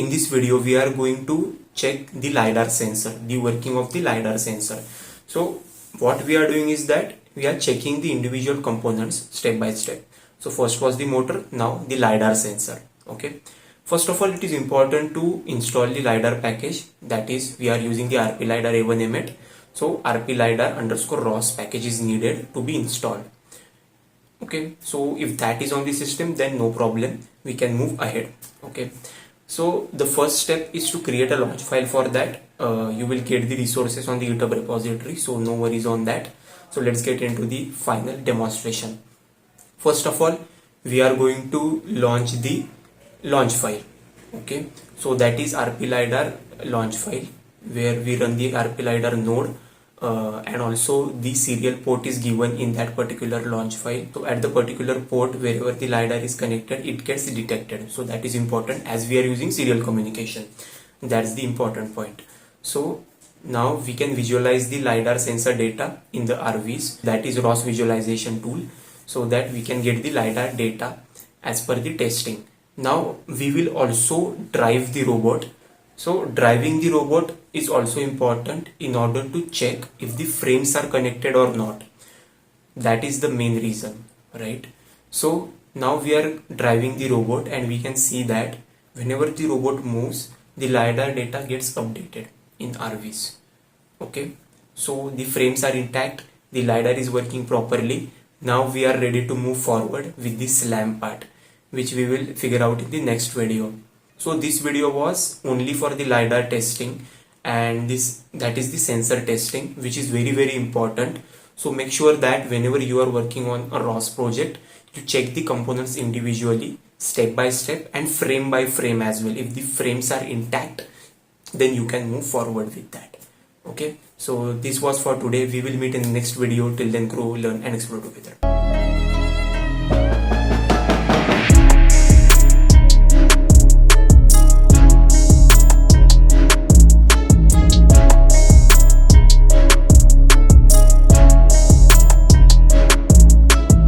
in this video we are going to check the LiDAR sensor, the working of the LiDAR sensor. So what we are doing is that we are checking the individual components step by step. So first was the motor, now the LiDAR sensor. Okay. First of all, it is important to install the LiDAR package. That is, we are using the RP LiDAR A1 So RP LiDAR _ ROS package is needed to be installed. Okay, so if that is on the system, then no problem, we can move ahead. Okay, so the first step is to create a launch file. For that you will get the resources on the GitHub repository, so no worries on that. So let's get into the final demonstration. First of all, we are going to launch the launch file. Okay, so that is RP LiDAR launch file, where we run the RP LiDAR node, and also the serial port is given in that particular launch file. So at the particular port, wherever the LiDAR is connected, it gets detected. So that is important, as we are using serial communication. That's the important point. So now we can visualize the LiDAR sensor data in the RVs, that is ROS visualization tool, so that we can get the LiDAR data as per the testing. Now we will also drive the robot. So driving the robot is also important in order to check if the frames are connected or not. That is the main reason, right? So now we are driving the robot, and we can see that whenever the robot moves, the LiDAR data gets updated in RVs. Okay, so the frames are intact, the LiDAR is working properly. Now we are ready to move forward with the SLAM part, which we will figure out in the next video. So this video was only for the LiDAR testing, and that is the sensor testing, which is very important. So make sure that whenever you are working on a ROS project, you check the components individually, step by step, and frame by frame as well. If the frames are intact, then you can move forward with that. Okay, so this was for today. We will meet in the next video. Till then, grow, learn, and explore together.